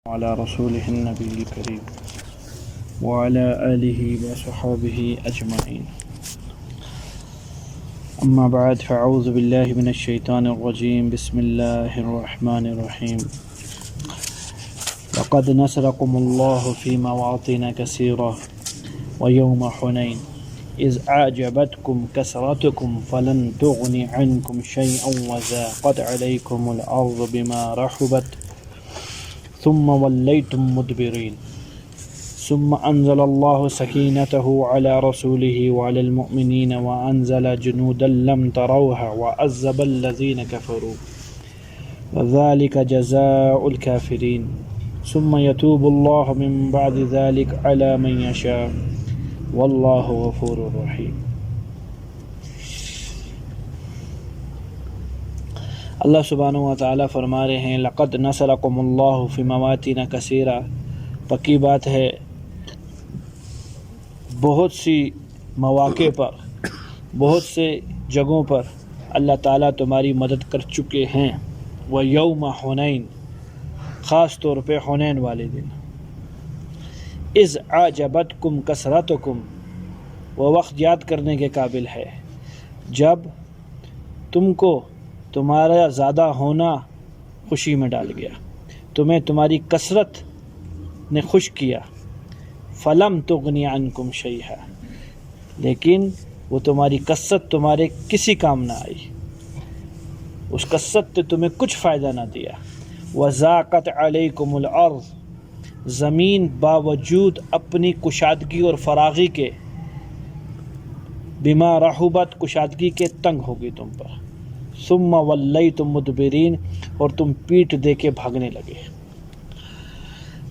على رسوله النبي الكريم وعلى آله وصحبه أجمعين. أما بعد فأعوذ بالله من الشيطان الرجيم. بسم الله الرحمن الرحيم. لقد نصركم الله في مواطن كثيرة ويوم حنين إذ أعجبتكم كثرتكم فلن تغن عنكم شيئا وضاقت عليكم الأرض بما رحبت ثم وليتم مدبرين ثم أنزل الله سكينته على رسوله وعلى المؤمنين وأنزل جنودا لم تروها وعذب الذين كفروا وذلك جزاء الكافرين ثم يتوب الله من بعد ذلك على من يشاء والله غفور رحيم. اللہ سبحانہ و تعالیٰ فرما رہے ہیں لقد نصرکم اللہ فی مواطن کثیرہ، پکی بات ہے بہت سی مواقع پر، بہت سے جگہوں پر اللہ تعالیٰ تمہاری مدد کر چکے ہیں. ویوم حنین، خاص طور پہ حنین والے دن. اذ اعجبتکم کثرتکم، وہ وقت یاد کرنے کے قابل ہے جب تم کو تمہارا زیادہ ہونا خوشی میں ڈال گیا، تمہیں تمہاری کثرت نے خوش کیا. فلم تغنی عنکم شیئا، لیکن وہ تمہاری کثرت تمہارے کسی کام نہ آئی، اس کثرت نے تمہیں کچھ فائدہ نہ دیا. وضاقت علیکم الارض، زمین باوجود اپنی کشادگی اور فراغی کے، بما رحبت، کشادگی کے، تنگ ہوگی تم پر. ثم ولیتم مدبرین، اور تم پیٹھ دے کے بھاگنے لگے.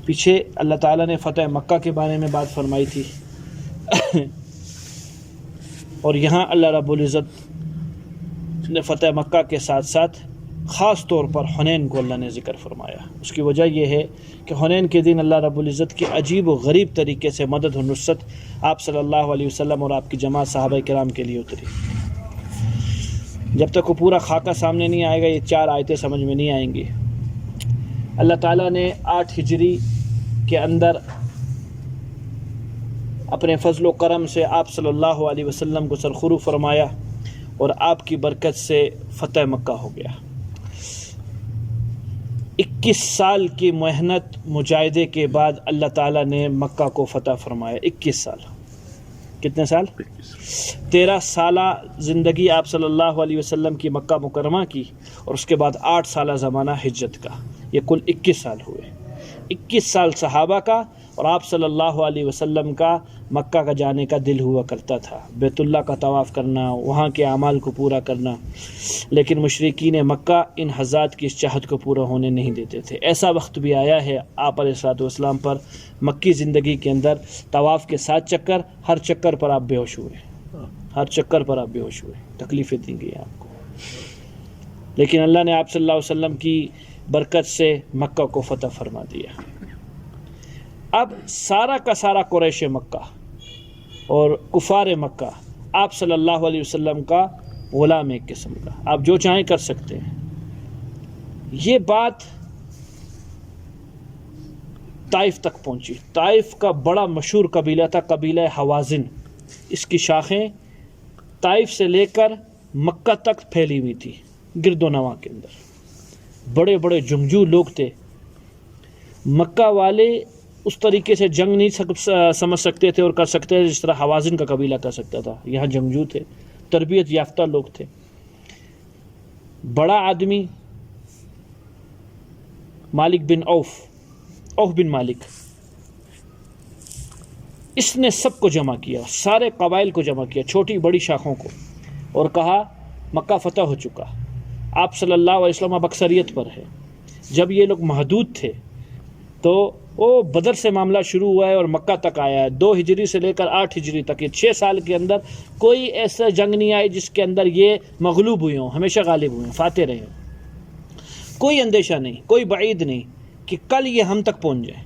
پیچھے اللہ تعالیٰ نے فتح مکہ کے بارے میں بات فرمائی تھی اور یہاں اللہ رب العزت نے فتح مکہ کے ساتھ ساتھ خاص طور پر حنین کو اللہ نے ذکر فرمایا. اس کی وجہ یہ ہے کہ حنین کے دن اللہ رب العزت کی عجیب و غریب طریقے سے مدد و نصرت آپ صلی اللہ علیہ وسلم اور آپ کی جماعت صحابہ کرام کے لیے اتری. جب تک وہ پورا خاکہ سامنے نہیں آئے گا یہ 4 آیتیں سمجھ میں نہیں آئیں گی. اللہ تعالیٰ نے 8 ہجری کے اندر اپنے فضل و کرم سے آپ صلی اللہ علیہ وسلم کو سرخرو فرمایا اور آپ کی برکت سے فتح مکہ ہو گیا. 21 سال کی محنت مجاہدے کے بعد اللہ تعالیٰ نے مکہ کو فتح فرمایا. 21 سال، کتنے سال؟ 13 سالہ زندگی آپ صلی اللہ علیہ وسلم کی مکہ مکرمہ کی، اور اس کے بعد 8 سالہ زمانہ ہجرت کا، یہ کل 21 سال ہوئے. 21 سال صحابہ کا اور آپ صلی اللہ علیہ وسلم کا مکہ کا جانے کا دل ہوا کرتا تھا، بیت اللہ کا طواف کرنا، وہاں کے اعمال کو پورا کرنا، لیکن مشرکین مکہ ان حضرات کی اس چاہت کو پورا ہونے نہیں دیتے تھے. ایسا وقت بھی آیا ہے آپ علیہ الصلوۃ والسلام پر مکی زندگی کے اندر طواف کے 7 چکر، ہر چکر پر آپ بے ہوش ہوئے، ہر چکر پر آپ بے ہوش ہوئے، تکلیفیں دی گئی آپ کو، لیکن اللہ نے آپ صلی اللہ علیہ وسلم کی برکت سے مکہ کو فتح فرما دیا. اب سارا کا سارا قریش مکہ اور کفار مکہ آپ صلی اللہ علیہ وسلم کا غلام ایک قسم کا، آپ جو چاہیں کر سکتے ہیں. یہ بات طائف تک پہنچی. طائف کا بڑا مشہور قبیلہ تھا، قبیلہ حوازن. اس کی شاخیں طائف سے لے کر مکہ تک پھیلی ہوئی تھی، گرد و نواح کے اندر. بڑے بڑے جنگجو لوگ تھے. مکہ والے اس طریقے سے جنگ نہیں سمجھ سکتے تھے اور کر سکتے تھے جس طرح حوازن کا قبیلہ کر سکتا تھا. یہاں جنگجو تھے، تربیت یافتہ لوگ تھے. بڑا آدمی مالک بن اوف بن مالک، اس نے سب کو جمع کیا، سارے قبائل کو جمع کیا، چھوٹی بڑی شاخوں کو، اور کہا مکہ فتح ہو چکا، آپ صلی اللہ علیہ وسلم اب اکثریت پر ہے. جب یہ لوگ محدود تھے تو وہ بدر سے معاملہ شروع ہوا ہے اور مکہ تک آیا ہے. 2 ہجری سے لے کر 8 ہجری تک، یہ 6 سال کے اندر کوئی ایسا جنگ نہیں آئی جس کے اندر یہ مغلوب ہوئے ہوں، ہمیشہ غالب ہوئے ہیں، فاتح رہے ہیں. کوئی اندیشہ نہیں، کوئی بعید نہیں کہ کل یہ ہم تک پہنچ جائیں،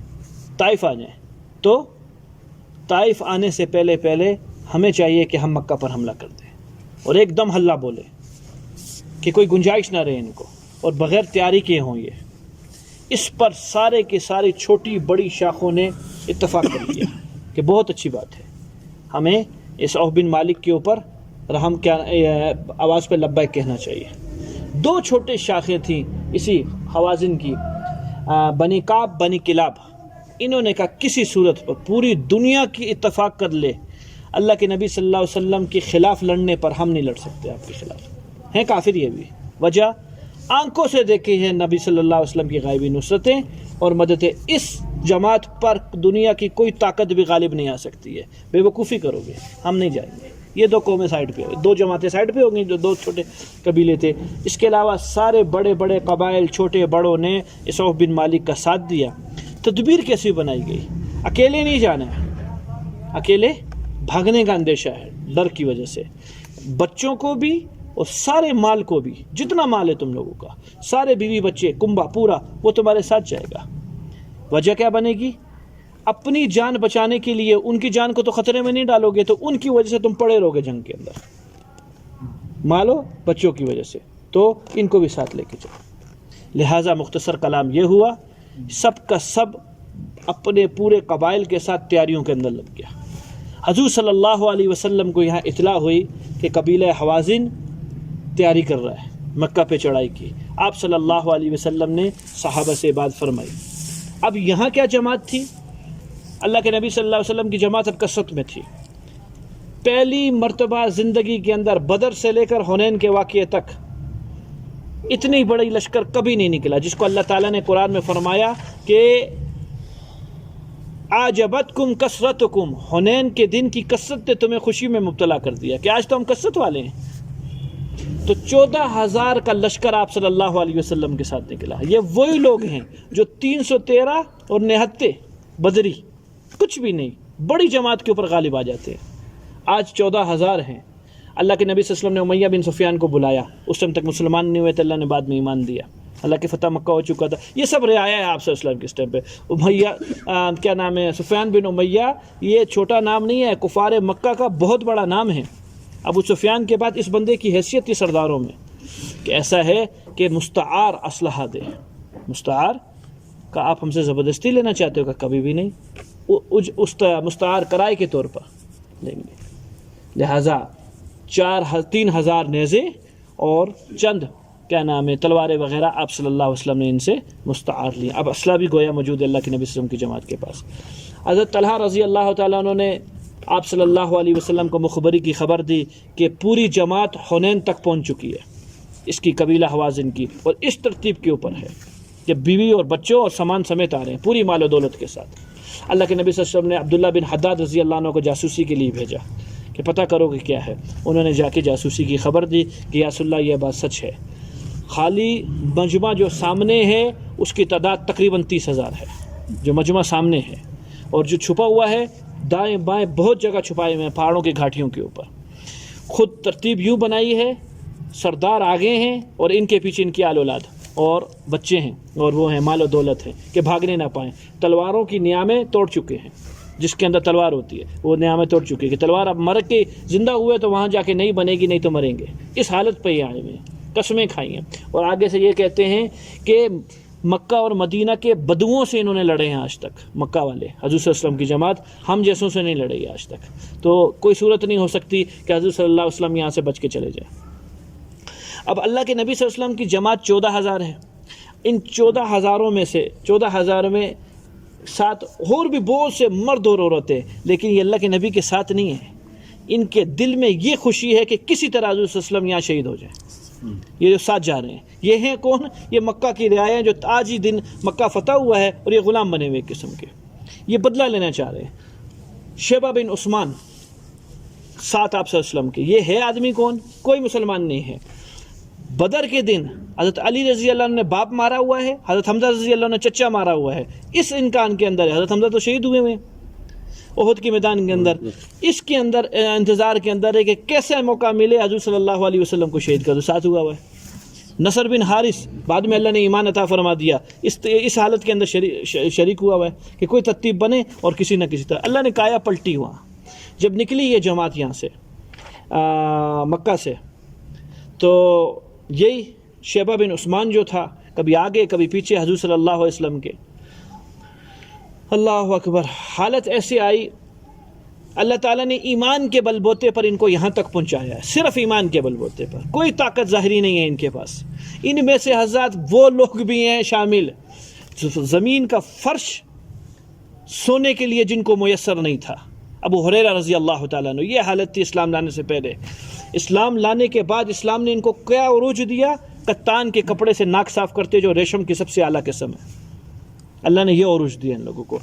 طائف آ جائیں. تو طائف آنے سے پہلے ہمیں چاہیے کہ ہم مکہ پر حملہ کر دیں اور ایک دم ہلہ بولے کہ کوئی گنجائش نہ رہے ان کو، اور بغیر تیاری کیے ہوں. اس پر سارے کے ساری چھوٹی بڑی شاخوں نے اتفاق کر لیا کہ بہت اچھی بات ہے، ہمیں اس عوف بن مالک کے اوپر رحم کیا آواز پہ لبیک کہنا چاہیے۔ دو چھوٹے شاخیں تھیں اسی حوازن کی، بنی کعب بنی کلاب، انہوں نے کہا کسی صورت پر پوری دنیا کی اتفاق کر لے اللہ کے نبی صلی اللہ علیہ وسلم کے خلاف لڑنے پر ہم نہیں لڑ سکتے آپ کے خلاف، ہیں کافر یہ بھی۔ وجہ آنکھوں سے دیکھی ہے نبی صلی اللہ علیہ وسلم کی غائبی نصرتیں اور مددیں، اس جماعت پر دنیا کی کوئی طاقت بھی غالب نہیں آ سکتی ہے، بے وقوفی کرو گے ہم نہیں جائیں گے۔ یہ دو قومیں سائڈ پہ، دو جماعتیں سائڈ پہ ہو گئیں جو دو چھوٹے قبیلے تھے۔ اس کے علاوہ سارے بڑے بڑے قبائل چھوٹے بڑوں نے اس عوف بن مالک کا ساتھ دیا۔ تدبیر کیسی بنائی گئی؟ اکیلے نہیں جانا ہے، اکیلے بھاگنے کا اندیشہ ہے ڈر کی وجہ سے، بچوں کو بھی اور سارے مال کو بھی، جتنا مال ہے تم لوگوں کا، سارے بیوی بچے کنبا پورا وہ تمہارے ساتھ جائے گا۔ وجہ کیا بنے گی؟ اپنی جان بچانے کے لیے ان کی جان کو تو خطرے میں نہیں ڈالو گے، تو ان کی وجہ سے تم پڑے رہو گے جنگ کے اندر، مالو بچوں کی وجہ سے، تو ان کو بھی ساتھ لے کے چلو۔ لہٰذا مختصر کلام یہ ہوا، سب کا سب اپنے پورے قبائل کے ساتھ تیاریوں کے اندر لگ گیا۔ حضور صلی اللہ علیہ وسلم کو یہاں اطلاع ہوئی کہ قبیلہ حوازن تیاری کر رہا ہے مکہ پہ چڑھائی کی۔ آپ صلی اللہ علیہ وسلم نے صحابہ سے بات فرمائی۔ اب یہاں کیا جماعت تھی؟ اللہ کے نبی صلی اللہ علیہ وسلم کی جماعت اب کثرت میں تھی۔ پہلی مرتبہ زندگی کے اندر بدر سے لے کر حنین کے واقعے تک اتنی بڑی لشکر کبھی نہیں نکلا، جس کو اللہ تعالیٰ نے قرآن میں فرمایا کہ اعجبتکم کثرتکم، حنین کے دن کی کثرت نے تمہیں خوشی میں مبتلا کر دیا کہ آج تو ہم کثرت والے ہیں۔ تو 14,000 کا لشکر آپ صلی اللہ علیہ وسلم کے ساتھ نکلا۔ یہ وہی لوگ ہیں جو 313 اور 69 بدری کچھ بھی نہیں، بڑی جماعت کے اوپر غالب آ جاتے ہیں۔ آج 14,000 ہیں۔ اللہ کے نبی صلی اللہ علیہ وسلم نے امیہ بن سفیان کو بلایا، اس ٹائم تک مسلمان نہیں ہوئے تھے، اللہ نے بعد میں ایمان دیا، اللہ کی فتح مکہ ہو چکا تھا۔ یہ سب رعایا ہے آپ صلی اللہ علیہ وسلم کے اس ٹائم پہ۔ امیہ کیا نام ہے، سفیان بن امیہ، یہ چھوٹا نام نہیں ہے، کفار مکہ کا بہت بڑا نام ہے۔ ابو سفیان کے بعد اس بندے کی حیثیت تھی سرداروں میں کہ ایسا ہے کہ مستعار اسلحہ دے، مستعار کا آپ ہم سے زبردستی لینا چاہتے ہو؟ کہ کبھی بھی نہیں، مستعار کرائے کے طور پر لیں گے۔ لہٰذا 3,000 نیزے اور چند کیا نام ہے تلواریں وغیرہ آپ صلی اللہ علیہ وسلم نے ان سے مستعار لی۔ اب اسلحہ بھی گویا موجود ہے اللہ کے نبی صلی اللہ علیہ وسلم کی جماعت کے پاس۔ حضرت طلحہ رضی اللہ تعالیٰ عنہ نے آپ صلی اللہ علیہ وسلم کو مخبری کی خبر دی کہ پوری جماعت حنین تک پہنچ چکی ہے، اس کی قبیلہ حوازن کی، اور اس ترتیب کے اوپر ہے کہ بیوی اور بچوں اور سامان سمیت آ رہے ہیں پوری مال و دولت کے ساتھ۔ اللہ کے نبی صلی اللہ علیہ وسلم نے عبداللہ بن حداد رضی اللہ عنہ کو جاسوسی کے لیے بھیجا کہ پتہ کرو کہ کیا ہے۔ انہوں نے جا کے جاسوسی کی خبر دی کہ یا رسول اللہ یہ بات سچ ہے، خالی مجمع جو سامنے ہے اس کی تعداد تقریباً 30,000 ہے، جو مجمع سامنے ہے، اور جو چھپا ہوا ہے دائیں بائیں بہت جگہ چھپائے ہوئے ہیں پہاڑوں کی گھاٹیوں کے اوپر۔ خود ترتیب یوں بنائی ہے، سردار آگے ہیں اور ان کے پیچھے ان کی آل اولاد اور بچے ہیں اور وہ ہیں مال و دولت ہے کہ بھاگنے نہ پائیں۔ تلواروں کی نیامیں توڑ چکے ہیں، جس کے اندر تلوار ہوتی ہے وہ نیامیں توڑ چکے ہیں کہ تلوار اب مر کے زندہ ہوئے تو وہاں جا کے نہیں بنے گی، نہیں تو مریں گے۔ اس حالت پہ ہی آئے ہوئے ہیں، قسمیں کھائی ہیں، اور آگے سے یہ کہتے ہیں کہ مکہ اور مدینہ کے بدوؤں سے انہوں نے لڑے ہیں آج تک، مکہ والے حضور صلی اللہ علیہ وسلم کی جماعت ہم جیسوں سے نہیں لڑے گی آج تک، تو کوئی صورت نہیں ہو سکتی کہ حضور صلی اللہ علیہ وسلم یہاں سے بچ کے چلے جائیں۔ اب اللہ کے نبی صلی اللہ علیہ وسلم کی جماعت 14,000 ہے، ان 14,000 میں سے 14,000 میں ساتھ اور بھی بہت سے مرد اور عورتیں، لیکن یہ اللہ کے نبی کے ساتھ نہیں ہیں۔ ان کے دل میں یہ خوشی ہے کہ کسی طرح حضور صلی اللہ علیہ وسلم یہاں شہید ہو جائیں۔ یہ جو ساتھ جا رہے ہیں یہ ہیں کون؟ یہ مکہ کی رعایا جو آج ہی دن مکہ فتح ہوا ہے اور یہ غلام بنے ہوئے قسم کے، یہ بدلہ لینا چاہ رہے ہیں۔ شیبہ بن عثمان ساتھ آپ صلی اللہ علیہ وسلم کے، یہ ہے آدمی کون؟ کوئی مسلمان نہیں ہے۔ بدر کے دن حضرت علی رضی اللہ عنہ نے باپ مارا ہوا ہے، حضرت حمزہ رضی اللہ عنہ نے چچا مارا ہوا ہے، اس امکان کے اندر حضرت حمزہ تو شہید ہوئے ہیں احد کے میدان کے اندر، اس کے اندر انتظار کے اندر ہے کہ کیسے موقع ملے حضور صلی اللہ علیہ وسلم کو شہید کر دو، ساتھ ہوا ہے۔ نصر بن حارث بعد میں اللہ نے ایمان عطا فرما دیا، اس حالت کے اندر شریک ہوا ہے کہ کوئی ترتیب بنے اور کسی نہ کسی طرح اللہ نے کایا پلٹی ہوا۔ جب نکلی یہ جماعت یہاں سے مکہ سے، تو یہی شیبہ بن عثمان جو تھا کبھی آگے کبھی پیچھے حضور صلی اللہ علیہ وسلم کے. اللہ اکبر. حالت ایسی آئی، اللہ تعالیٰ نے ایمان کے بل بوتے پر ان کو یہاں تک پہنچایا ہے، صرف ایمان کے بل بوتے پر، کوئی طاقت ظاہری نہیں ہے ان کے پاس. ان میں سے حضرات وہ لوگ بھی ہیں شامل زمین کا فرش سونے کے لیے جن کو میسر نہیں تھا. ابو ہریرہ رضی اللہ تعالیٰ عنہ، یہ حالت تھی اسلام لانے سے پہلے. اسلام لانے کے بعد اسلام نے ان کو کیا عروج دیا؟ کتان کے کپڑے سے ناک صاف کرتے جو ریشم کی سب سے اعلیٰ قسم ہے. اللہ نے یہ عروج دیا ان لوگوں کو.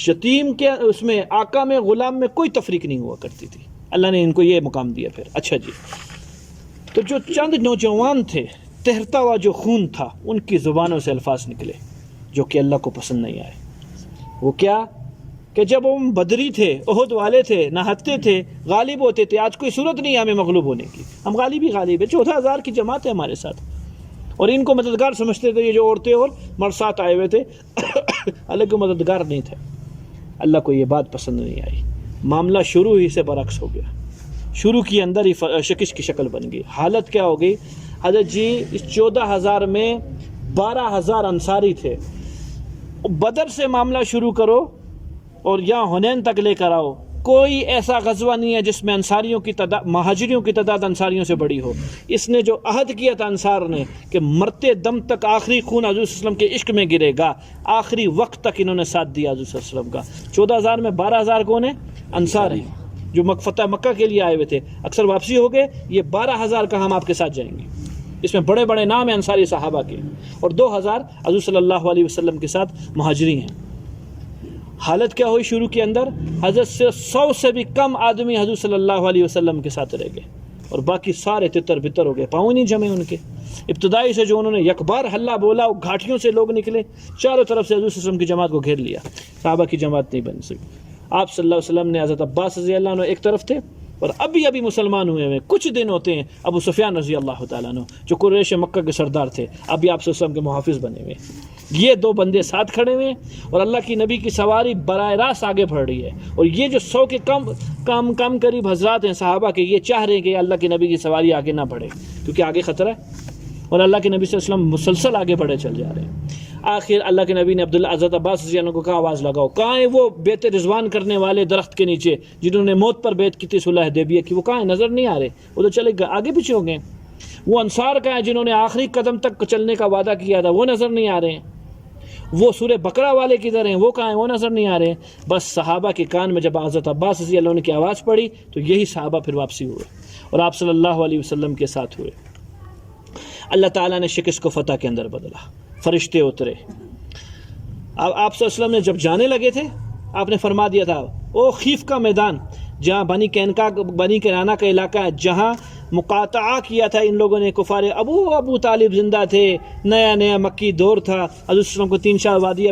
یتیم کے اس میں آقا میں غلام میں کوئی تفریق نہیں ہوا کرتی تھی. اللہ نے ان کو یہ مقام دیا. پھر اچھا جی، تو جو چند نوجوان تھے، تہرتا ہوا جو خون تھا، ان کی زبانوں سے الفاظ نکلے جو کہ اللہ کو پسند نہیں آئے. وہ کیا کہ جب ہم بدری تھے، احد والے تھے، نہتے تھے، غالب ہوتے تھے، آج کوئی صورت نہیں ہے ہمیں مغلوب ہونے کی، ہم غالب ہی غالب ہے. 14,000 کی جماعت ہے ہمارے ساتھ، اور ان کو مددگار سمجھتے تھے. یہ جو عورتیں اور مرد ساتھ آئے ہوئے تھے الگ مددگار نہیں تھے. اللہ کو یہ بات پسند نہیں آئی. معاملہ شروع ہی سے برعکس ہو گیا. شروع کی اندر ہی شکش کی شکل بن گئی. حالت کیا ہو گئی حضرت جی؟ اس 14,000 میں 12,000 انصاری تھے. بدر سے معاملہ شروع کرو اور یہاں حنین تک لے کر آؤ، کوئی ایسا غزوہ نہیں ہے جس میں انصاریوں کی تعداد، مہاجریوں کی تعداد انصاریوں سے بڑی ہو. اس نے جو عہد کیا تھا انصار نے کہ مرتے دم تک آخری خون حضور صلی اللہ علیہ وسلم کے عشق میں گرے گا، آخری وقت تک انہوں نے ساتھ دیا حضور صلی اللہ علیہ وسلم کا. 14,000 میں 12,000 کون ہیں؟ انصار ہیں جو فتح مکہ کے لیے آئے ہوئے تھے. اکثر واپسی ہو گئے. یہ 12,000 کا ہم آپ کے ساتھ جائیں گے. اس میں بڑے بڑے نام ہیں انصاری صحابہ کے، اور 2,000 حضور صلی اللہ علیہ وسلم کے ساتھ مہاجری ہیں. حالت کیا ہوئی شروع کے اندر؟ حضرت سے 100 سے بھی کم آدمی حضور صلی اللہ علیہ وسلم کے ساتھ رہ گئے، اور باقی سارے تتر بتر ہو گئے. پاؤں نہیں جمے ان کے. ابتدائی سے جو انہوں نے یک بار ہلہ بولا، وہ گھاٹیوں سے لوگ نکلے، چاروں طرف سے حضور صلی اللہ علیہ وسلم کی جماعت کو گھیر لیا. صحابہ کی جماعت نہیں بن سکی. آپ صلی اللہ علیہ وسلم نے حضرت عباس رضی اللہ عنہ ایک طرف تھے، اور ابھی مسلمان ہوئے ہیں، کچھ دن ہوتے ہیں. ابو سفیان رضی اللہ تعالیٰ عنہ جو قریش مکہ کے سردار تھے، ابھی آپ صلی اللہ علیہ وسلم کے محافظ بنے ہوئے. یہ 2 بندے ساتھ کھڑے ہوئے، اور اللہ کی نبی کی سواری براہ راست آگے بڑھ رہی ہے. اور یہ جو 100 کے کم قریب حضرات ہیں صحابہ کے، یہ چاہ رہے ہیں کہ اللہ کی نبی کی سواری آگے نہ بڑھے، کیونکہ آگے خطرہ ہے. اور اللہ کے نبی صلی اللہ علیہ وسلم مسلسل آگے بڑھے چل جا رہے ہیں. آخر اللہ کے نبی نے عبداللہ حضرت عباس رضی اللہ عنہ کو کہا آواز لگاؤ. کہاں ہیں وہ بیت رضوان کرنے والے درخت کے نیچے جنہوں نے موت پر بیعت کی تھی صلح حدیبیہ کی؟ وہ کہاں ہیں؟ نظر نہیں آ رہے. وہ تو چلے آگے پیچھے ہو گئے. وہ انصار کہاں ہیں جنہوں نے آخری قدم تک چلنے کا وعدہ کیا تھا؟ وہ نظر نہیں آ رہے ہیں. وہ سورہ بقرہ والے کدھر ہیں؟ وہ کہاں ہیں؟ وہ نظر نہیں آ رہے ہیں. بس صحابہ کے کان میں جب حضرت عباس رضی اللہ عنہ کی آواز پڑی تو یہی صحابہ پھر واپسی ہوئے اور آپ صلی اللہ علیہ وسلم کے ساتھ ہوئے. اللہ تعالیٰ نے شکست کو فتح کے اندر بدلا. فرشتے اترے. اب آپ صلی اللہ علیہ وسلم نے جب جانے لگے تھے، آپ نے فرما دیا تھا او خیف کا میدان، جہاں بنی کنانہ کا علاقہ ہے، جہاں مقاطعہ کیا تھا ان لوگوں نے کفار. ابو طالب زندہ تھے، نیا مکی دور تھا. حضرت صلی اللہ علیہ وسلم کو 3 سال وادی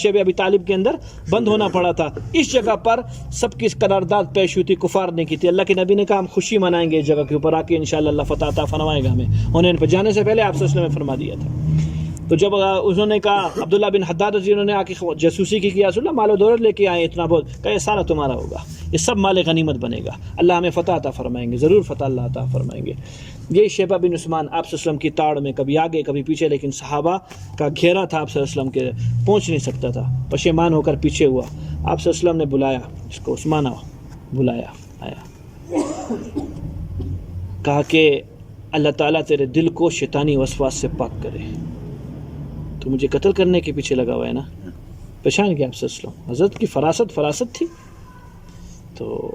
شیب ابی طالب کے اندر بند ہونا پڑا تھا. اس جگہ پر سب کی قرارداد پیش ہوئی تھی، کفار نے کی تھی. اللہ کے نبی نے کہا ہم خوشی منائیں گے اس جگہ کے اوپر آ کے، انشاءاللہ اللہ فتح عطا فرمائے گا ہمیں. انہیں پہ جانے سے پہلے آپ صلی اللہ علیہ وسلم نے فرما دیا تھا. تو جب انہوں نے کہا، عبداللہ بن حداد رضی اللہ عنہ نے آ کے جاسوسی کی کہ رسول اللہ مال و دولت لے کے آئے اتنا بہت، کہا یہ سارا تمہارا ہوگا، یہ سب مال غنیمت بنے گا، اللہ ہمیں فتح عطا فرمائیں گے، ضرور فتح اللہ عطا فرمائیں گے. یہ شیبہ بن عثمان آپ صلی اللہ علیہ وسلم کی تاڑ میں کبھی آگے کبھی پیچھے، لیکن صحابہ کا گھیرا تھا، آپ صلی اللہ علیہ وسلم کے پہنچ نہیں سکتا تھا. پشیمان ہو کر پیچھے ہوا. آپ صلی اللہ علیہ وسلم نے بلایا اس کو، عثمان آؤ. بلایا، آیا. کہا کہ اللہ تعالیٰ تیرے دل کو شیطانی وسواس سے پاک کرے. تو مجھے قتل کرنے کے پیچھے لگا ہوا ہے نا. پہچان گیا آپ صلی اللہ علیہ وسلم. حضرت کی فراست تھی. تو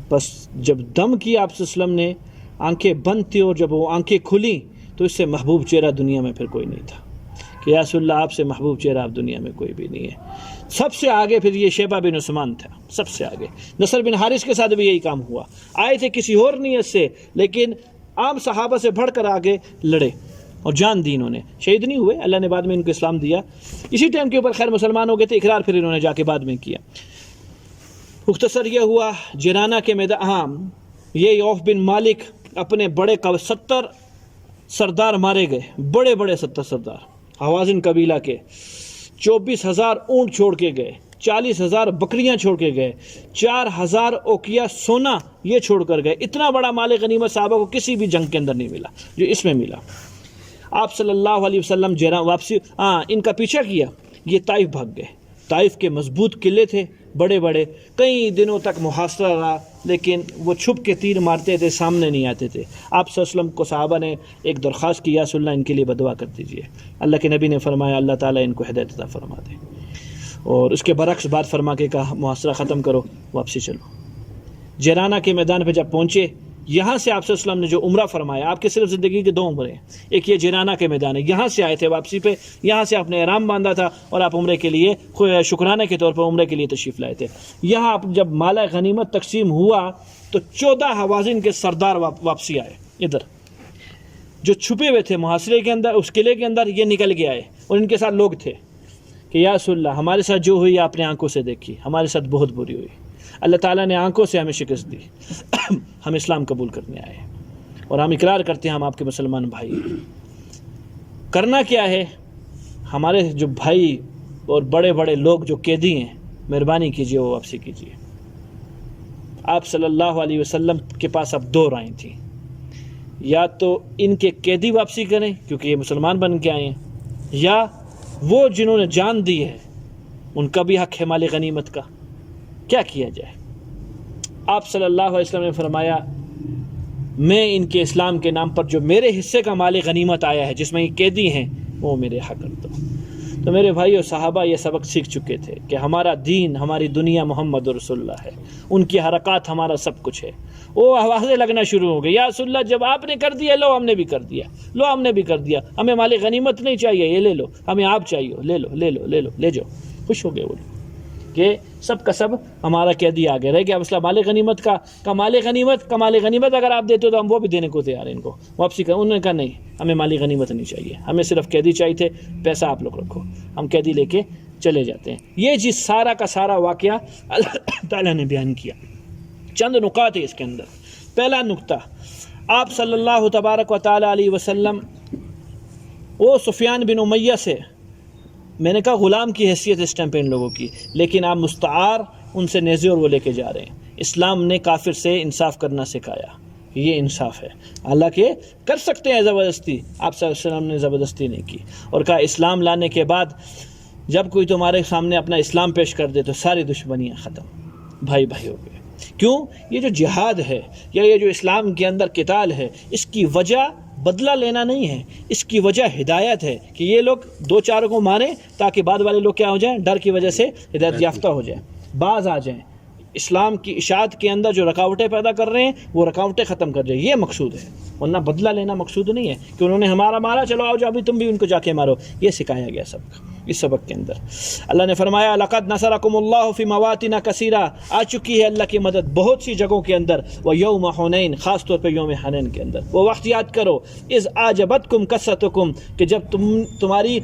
بس جب دم کیا آپ صلی اللہ علیہ وسلم نے، آنکھیں بند تھی، اور جب وہ آنکھیں کھلیں تو اس سے محبوب چہرہ دنیا میں پھر کوئی نہیں تھا. کہ یا رسول اللہ آپ سے محبوب چہرہ آپ دنیا میں کوئی بھی نہیں ہے. سب سے آگے پھر یہ شیبہ بن عثمان تھا، سب سے آگے. نصر بن حارث کے ساتھ بھی یہی کام ہوا. آئے تھے کسی اور نیت سے، لیکن عام صحابہ سے بڑھ کر آگے لڑے اور جان دی. انہوں نے شہید نہیں ہوئے، اللہ نے بعد میں ان کو اسلام دیا. اسی ٹائم کے اوپر خیر مسلمان ہو گئے تھے. اقرار پھر انہوں نے جا کے بعد میں کیا. مختصر یہ ہوا جرانہ کے میدان. ہاں، یہ عوف بن مالک اپنے بڑے 70 سردار مارے گئے، بڑے 70 سردار حوازن قبیلہ کے. 24,000 اونٹ چھوڑ کے گئے، 40,000 بکریاں چھوڑ کے گئے، 4,000 اوقیہ سونا یہ چھوڑ کر گئے. اتنا بڑا مال غنیمت صحابہ کو کسی بھی جنگ کے اندر نہیں ملا جو اس میں ملا. آپ صلی اللہ علیہ وسلم واپسی ان کا پیچھا کیا، یہ طائف بھاگ گئے۔ طائف کے مضبوط قلعے تھے بڑے بڑے، کئی دنوں تک محاصرہ رہا، لیکن وہ چھپ کے تیر مارتے تھے، سامنے نہیں آتے تھے۔ آپ صلی اللہ علیہ وسلم کو صحابہ نے ایک درخواست کی، یا رسول اللہ ان کے لیے بدعا کر دیجیے۔ اللہ کے نبی نے فرمایا اللہ تعالیٰ ان کو ہدایت عطا فرما دے، اور اس کے برعکس بات فرما کے کہا محاصرہ ختم کرو، واپسی چلو۔ جیرانہ کے میدان پہ جب پہنچے، یہاں سے آپ صلی اللہ علیہ وسلم نے جو عمرہ فرمایا، آپ کے صرف زندگی کے 2 عمرے ہیں، ایک یہ جیرانہ کے میدان ہے، یہاں سے آئے تھے واپسی پہ، یہاں سے آپ نے احرام باندھا تھا اور آپ عمرے کے لیے شکرانے کے طور پر عمرے کے لیے تشریف لائے تھے۔ یہاں آپ جب مال غنیمت تقسیم ہوا تو 14 حوازن کے سردار واپسی آئے، ادھر جو چھپے ہوئے تھے محاصرے کے اندر، اس قلعے کے اندر، یہ نکل کے آئے، اور ان کے ساتھ لوگ تھے کہ یا رسول اللہ ہمارے ساتھ جو ہوئی آپ نے آنکھوں سے دیکھی، ہمارے ساتھ بہت بری ہوئی، اللہ تعالیٰ نے آنکھوں سے ہمیں شکست دی، ہم اسلام قبول کرنے آئے اور ہم اقرار کرتے ہیں ہم آپ کے مسلمان بھائی ہیں۔ کرنا کیا ہے؟ ہمارے جو بھائی اور بڑے بڑے لوگ جو قیدی ہیں، مہربانی کیجیے وہ واپسی کیجیے۔ آپ صلی اللہ علیہ وسلم کے پاس اب 2 رائے تھیں، یا تو ان کے قیدی واپسی کریں کیونکہ یہ مسلمان بن کے آئے ہیں، یا وہ جنہوں نے جان دی ہے ان کا بھی حق ہے مال غنیمت کا۔ کیا کیا جائے؟ آپ صلی اللہ علیہ وسلم نے فرمایا میں ان کے اسلام کے نام پر جو میرے حصے کا مال غنیمت آیا ہے، جس میں یہ قیدی ہیں، وہ میرے حق کر دو۔ تو میرے بھائی اور صحابہ یہ سبق سیکھ چکے تھے کہ ہمارا دین، ہماری دنیا محمد رسول اللہ ہے، ان کی حرکات ہمارا سب کچھ ہے۔ وہ آوازیں لگنا شروع ہو گئی، یا رسول اللہ جب آپ نے کر دیا لو ہم نے بھی کر دیا، لو ہم نے بھی کر دیا، ہمیں مال غنیمت نہیں چاہیے، یہ لے لو، ہمیں آپ چاہیے، لے لو لے لو لے لو لے جاؤ۔ خوش ہو گئے وہ لوگ کہ سب کا سب ہمارا قیدی آ گیا، رہ گیا مسئلہ مال غنیمت کا۔ مال غنیمت اگر آپ دیتے ہو تو ہم وہ بھی دینے کو تیار ہیں، ان کو واپسی کر۔ انہوں نے کہا نہیں، ہمیں مال غنیمت نہیں چاہیے، ہمیں صرف قیدی چاہیے تھے، پیسہ آپ لوگ رکھو، ہم قیدی لے کے چلے جاتے ہیں۔ یہ جس سارا کا سارا واقعہ اللہ تعالیٰ نے بیان کیا۔ چند نکات ہے اس کے اندر۔ پہلا نقطہ، آپ صلی اللہ تبارک و تعالیٰ علیہ وسلم وہ سفیان بن امیہ سے، میں نے کہا غلام کی حیثیت اس ٹائم پہ ان لوگوں کی، لیکن آپ مستعار ان سے نیزے اور وہ لے کے جا رہے ہیں۔ اسلام نے کافر سے انصاف کرنا سکھایا، یہ انصاف ہے۔ حالانکہ کر سکتے ہیں زبردستی، آپ صلی اللہ علیہ وسلم نے زبردستی نہیں کی، اور کہا اسلام لانے کے بعد جب کوئی تمہارے سامنے اپنا اسلام پیش کر دے تو ساری دشمنیاں ختم، بھائی بھائی ہو گئے۔ کیوں؟ یہ جو جہاد ہے یا یہ جو اسلام کے اندر قتال ہے، اس کی وجہ بدلہ لینا نہیں ہے، اس کی وجہ ہدایت ہے کہ یہ لوگ 2-4 کو ماریں تاکہ بعد والے لوگ کیا ہو جائیں، ڈر کی وجہ سے ہدایت یافتہ ہو جائیں، باز آ جائیں، اسلام کی اشاعت کے اندر جو رکاوٹیں پیدا کر رہے ہیں وہ رکاوٹیں ختم کر جائیں، یہ مقصود ہے، ورنہ بدلہ لینا مقصود نہیں ہے کہ انہوں نے ہمارا مارا چلو آؤ جاؤ ابھی تم بھی ان کو جا کے مارو۔ یہ سکھایا گیا سبق اس سبق کے اندر۔ اللہ نے فرمایا لقد نصرکم اللہ فی مواطن کثیرہ، آ چکی ہے اللہ کی مدد بہت سی جگہوں کے اندر، ویوم حنین، خاص طور پہ یوم حنین کے اندر۔ وہ وقت یاد کرو اذ اعجبتکم کثرتکم، کہ جب تمہاری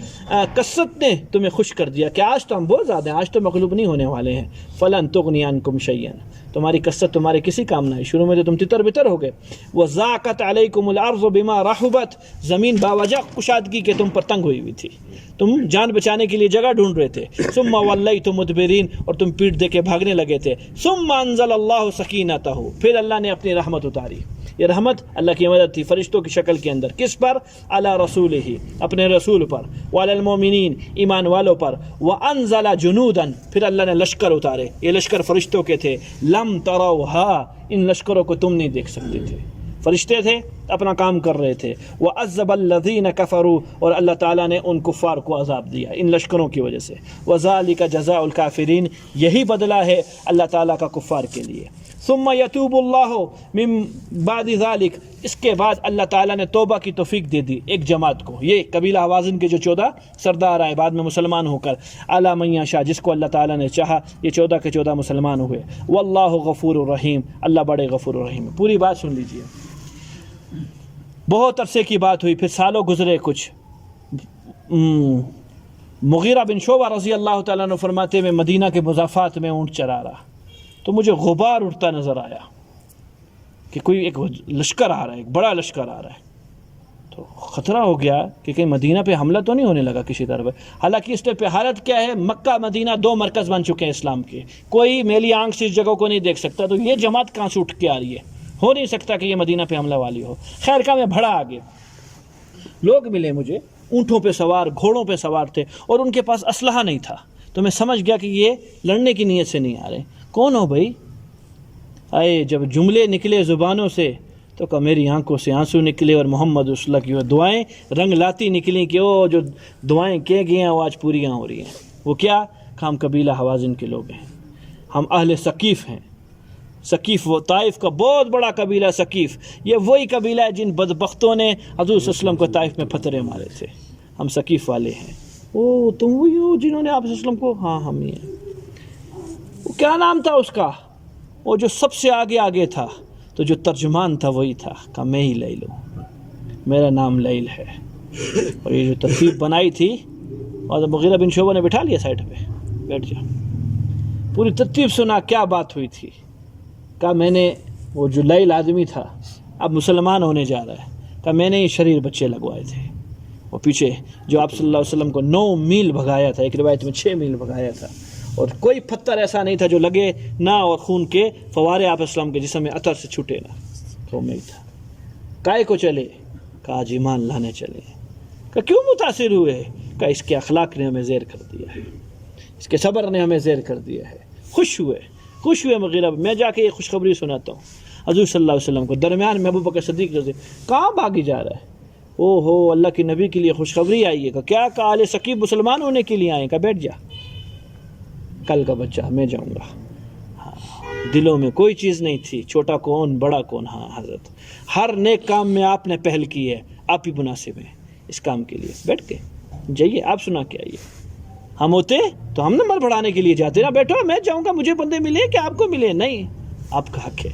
کثرت نے تمہیں خوش کر دیا کہ آج تو ہم بہت زیادہ ہیں، آج تو مغلوب نہیں ہونے والے ہیں۔ فلن تغنی عنکم شیئا، تمہاری کثرت تمہارے کسی کام نہ آئی، شروع میں تو تم تتر بتر ہو گئے۔ وضاقت علیکم الارض بما رحبت، زمین باوجہ کشادگی کے تم پر تنگ ہوئی ہوئی تھی، تم جان بچانے کے لیے جگہ ڈھونڈ رہے تھے۔ ثم ولیتم مدبرین، اور تم پیٹ دے کے بھاگنے لگے تھے۔ ثم انزل اللہ سکینتہ، پھر اللہ نے اپنی رحمت اتاری۔ یہ رحمت اللہ کی مدد تھی فرشتوں کی شکل کے اندر، کس پر؟ علی رسولہ، اپنے رسول پر، وعلی المؤمنین، ایمان والوں پر، وانزل جنودا، پھر اللہ نے لشکر اتارے، یہ لشکر فرشتوں کے تھے، لم تروہا، ان لشکروں کو تم نہیں دیکھ سکتے تھے، فرشتے تھے اپنا کام کر رہے تھے۔ وَعَذَّبَ الَّذِينَ كَفَرُوا، اور اللہ تعالیٰ نے ان کفار کو عذاب دیا ان لشکروں کی وجہ سے۔ وَذَلِكَ جَزَاءُ الْكَافِرِينَ، یہی بدلہ ہے اللہ تعالیٰ کا کفار کے لیے۔ ثُمَّ يَتُوبُ اللَّهُ مِن بَعْدِ ذَلِكَ، اس کے بعد اللہ تعالیٰ نے توبہ کی توفیق دے دی ایک جماعت کو، یہ قبیلہ حوازن کے جو 14 سردار آئے بعد میں مسلمان ہو کر، عَلَىٰ مَن يَشَاءُ، جس کو اللہ تعالیٰ نے چاہا، یہ 14 کے 14 مسلمان ہوئے۔ وَاللَّهُ غَفُورٌ رَحِيمٌ، اللہ بڑے غفور الرحیم ہے۔ پوری بات سن لیجئے، بہت عرصے کی بات ہوئی، پھر سالوں گزرے کچھ۔ مغیرہ بن شعبہ رضی اللہ تعالیٰ عنہ فرماتے میں مدینہ کے مضافات میں اونٹ چرا رہا تو مجھے غبار اٹھتا نظر آیا کہ کوئی ایک لشکر آ رہا ہے، ایک بڑا لشکر آ رہا ہے، تو خطرہ ہو گیا کہ کہیں مدینہ پہ حملہ تو نہیں ہونے لگا کسی طرح پہ۔ حالانکہ اس پہ حالت کیا ہے، مکہ مدینہ 2 مرکز بن چکے ہیں اسلام کے، کوئی میلی آنکھ سے اس جگہ کو نہیں دیکھ سکتا، تو یہ جماعت کہاں سے اٹھ کے آ رہی ہے، ہو نہیں سکتا کہ یہ مدینہ پہ حملہ والی ہو۔ خیر کا میں بڑھا آگے، لوگ ملے مجھے، اونٹوں پہ سوار، گھوڑوں پہ سوار تھے، اور ان کے پاس اسلحہ نہیں تھا، تو میں سمجھ گیا کہ یہ لڑنے کی نیت سے نہیں آ رہے۔ کون ہو بھائی؟ آئے جب جملے نکلے زبانوں سے تو کہ میری آنکھوں سے آنسو نکلے، اور محمد رسول اللہ کی وہ دعائیں رنگ لاتی نکلیں کہ وہ جو دعائیں کیے گئے ہیں وہ آج پوریاں ہو رہی ہیں۔ وہ کیا؟ کہ ہم قبیلہ حوازن کے لوگ ہیں، ہم اہل ثقیف ہیں۔ ثقیف وہ طائف کا بہت بڑا قبیلہ ثقیف، یہ وہی قبیلہ ہے جن بدبختوں نے حضور صلی اللہ علیہ وسلم کو طائف میں پتھرے مارے تھے۔ ہم ثقیف والے ہیں۔ او تم وہی ہو جنہوں نے آپ صلی اللہ علیہ وسلم کو؟ ہاں ہم ہی ہیں۔ وہ کیا نام تھا اس کا؟ وہ جو سب سے آگے تھا، تو جو ترجمان تھا وہی تھا کہ میں ہی لیل ہوں، میرا نام لیل ہے۔ اور یہ جو ترتیب بنائی تھی، اور مغیرہ بن شعبہ نے بٹھا لیا سائڈ پہ، بیٹھ جا، پوری ترتیب سنا کیا بات ہوئی تھی۔ کہا میں نے، وہ جو لیل آدمی تھا اب مسلمان ہونے جا رہا ہے، کہا میں نے یہ شریر بچے لگوائے تھے۔ وہ پیچھے جو آپ صلی اللہ علیہ وسلم کو 9 میل بھگایا تھا، ایک روایت میں 6 میل بھگایا تھا، اور کوئی پتھر ایسا نہیں تھا جو لگے نہ، اور خون کے فوارے آپ اسلام کے جسم میں عطر سے چھوٹے نہ، تو میں تھا۔ کائے کو چلے؟ کہا آج ایمان لانے چلے۔ کہا کیوں متاثر ہوئے؟ کہا اس کے اخلاق نے ہمیں زیر کر دیا ہے، اس کے صبر نے ہمیں زیر کر دیا ہے۔ خوش ہوئے مغیرہ۔ میں جا کے یہ خوشخبری سناتا ہوں حضور صلی اللہ علیہ وسلم کو، درمیان میں ابو بکر صدیق رضی، کہاں بھاگی جا رہا ہے؟ او ہو، اللہ کے نبی کے لیے خوشخبری آئی ہے۔ کیا کہ آل ثقیف مسلمان ہونے کے لیے آئے؟ کہا بیٹھ جا، کل کا بچہ میں جاؤں گا۔ ہاں، دلوں میں کوئی چیز نہیں تھی، چھوٹا کون بڑا کون۔ ہاں حضرت، ہر نیک کام میں آپ نے پہل کی ہے، آپ ہی مناسب ہیں اس کام کے لیے۔ بیٹھ کے جائیے، آپ سنا کے آئیے۔ ہم ہوتے تو ہم نمبر بڑھانے کے لیے جاتے نا، بیٹھو میں جاؤں گا، مجھے بندے ملے کہ آپ کو ملے؟ نہیں، آپ کا حق ہے،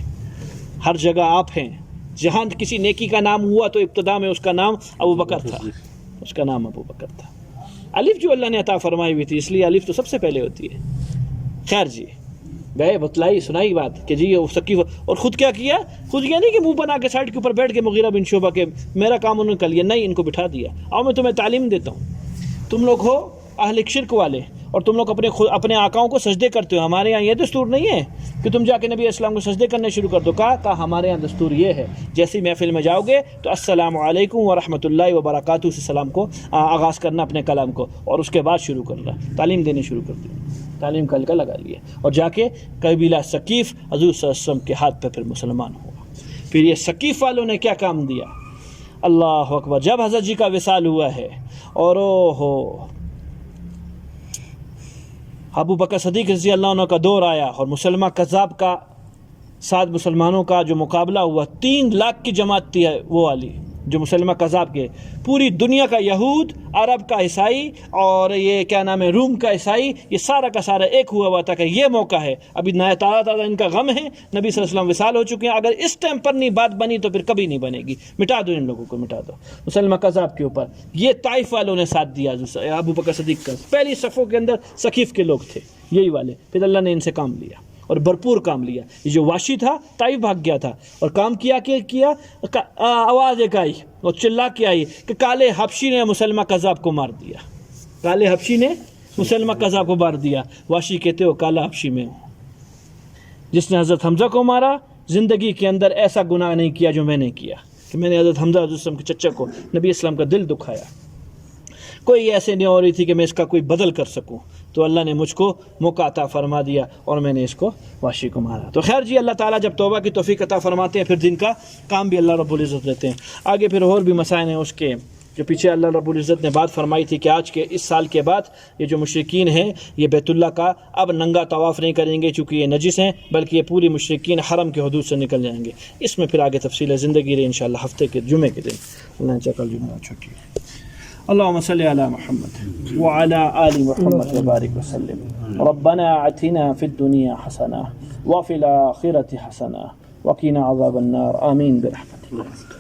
ہر جگہ آپ ہیں۔ جہاں کسی نیکی کا نام ہوا تو ابتدا میں اس کا نام ابو بکر تھا، اس کا نام ابو بکر تھا۔ الف جو اللہ نے عطا فرمائی ہوئی تھی، اس لیے الف تو سب سے پہلے ہوتی ہے۔ خیر جی، گئے بتلائی سنائی بات کہ جی وہ ثقیف، اور خود کیا کیا؟ خود یہ نہیں کہ منہ بنا کے سائڈ کے اوپر بیٹھ کے مغیرہ بن شعبہ کے میرا کام انہوں نے کر لیا، نہیں، ان کو بٹھا دیا۔ اور میں تمہیں تعلیم دیتا ہوں، تم لوگ ہو اہل شرک والے، اور تم لوگ اپنے آقاؤں کو سجدے کرتے ہو، ہمارے یہاں یہ دستور نہیں ہے کہ تم جا کے نبی اسلام کو سجدے کرنے شروع کر دو۔ کہا ہمارے یہاں دستور یہ ہے، جیسی محفل میں جاؤ گے تو السلام علیکم ورحمۃ اللہ وبرکاتہ سے سلام کو آغاز کرنا اپنے کلام کو، اور اس کے بعد شروع کرنا، تعلیم دینی شروع کر دی۔ تعلیم کل کا لگا لیے، اور جا کے قبیلہ ثقیف حضور صلی اللہ علیہ وسلم کے ہاتھ پہ پھر مسلمان ہوا۔ پھر یہ ثقیف والوں نے کیا کام دیا؟ اللہ اکبر، جب حضرت جی کا وصال ہوا ہے، اور ابو بکر صدیق رضی اللہ عنہ کا دور آیا، اور مسلمہ کذاب کا 7 مسلمانوں کا جو مقابلہ ہوا، 3 لاکھ کی جماعت تھی وہ والی، جو مسلمہ کذاب کے، پوری دنیا کا یہود، عرب کا عیسائی، اور یہ کیا نام ہے روم کا عیسائی، یہ سارا کا سارا ایک ہوا تھا کہ یہ موقع ہے، ابھی نیا تازہ ان کا غم ہے، نبی صلی اللہ علیہ وسلم وصال ہو چکے ہیں، اگر اس ٹائم پر نہیں بات بنی تو پھر کبھی نہیں بنے گی، مٹا دو ان لوگوں کو، مٹا دو مسلمہ کذاب کے اوپر۔ یہ طائف والوں نے ساتھ دیا ابو بکر صدیق کا، پہلی صفوں کے اندر ثقیف کے لوگ تھے یہی والے، پھر اللہ نے ان سے کام لیا اور بھرپور کام لیا۔ یہ جو واشی تھا طائف بھاگ گیا تھا، اور کام کیا کہ آواز ایک آئی اور چلا کے آئی کہ کالے حبشی نے مسلمہ کذاب کو مار دیا، کالے حبشی نے مسلمہ کذاب کو مار دیا۔ واشی کہتے ہو کالا حبشی میں ہوں، جس نے حضرت حمزہ کو مارا، زندگی کے اندر ایسا گناہ نہیں کیا جو میں نے کیا، کہ میں نے حضرت حمزہ حضرت اسلام کے چچا کو، نبی اسلام کا دل دکھایا۔ کوئی ایسے نہیں ہو رہی تھی کہ میں اس کا کوئی بدل کر سکوں، تو اللہ نے مجھ کو موقع عطا فرما دیا اور میں نے اس کو واشی کو مارا۔ تو خیر جی، اللہ تعالیٰ جب توبہ کی توفیق عطا فرماتے ہیں پھر دن کا کام بھی اللہ رب العزت دیتے ہیں۔ آگے پھر اور بھی مسائل ہیں اس کے، جو پیچھے اللہ رب العزت نے بات فرمائی تھی کہ آج کے اس سال کے بعد یہ جو مشرکین ہیں یہ بیت اللہ کا اب ننگا طواف نہیں کریں گے چونکہ یہ نجس ہیں، بلکہ یہ پوری مشرکین حرم کے حدود سے نکل جائیں گے۔ اس میں پھر آگے تفصیل زندگی رہے انشاءاللہ ہفتے کے جمعے کے دن، اللہ نے چاہا کل جمعہ چھٹی۔ اللهم صل على محمد وعلى آل محمد وبارك وسلم۔ ربنا آتنا في الدنيا حسنة وفي الآخرة حسنة وقنا عذاب النار، آمين برحمتك۔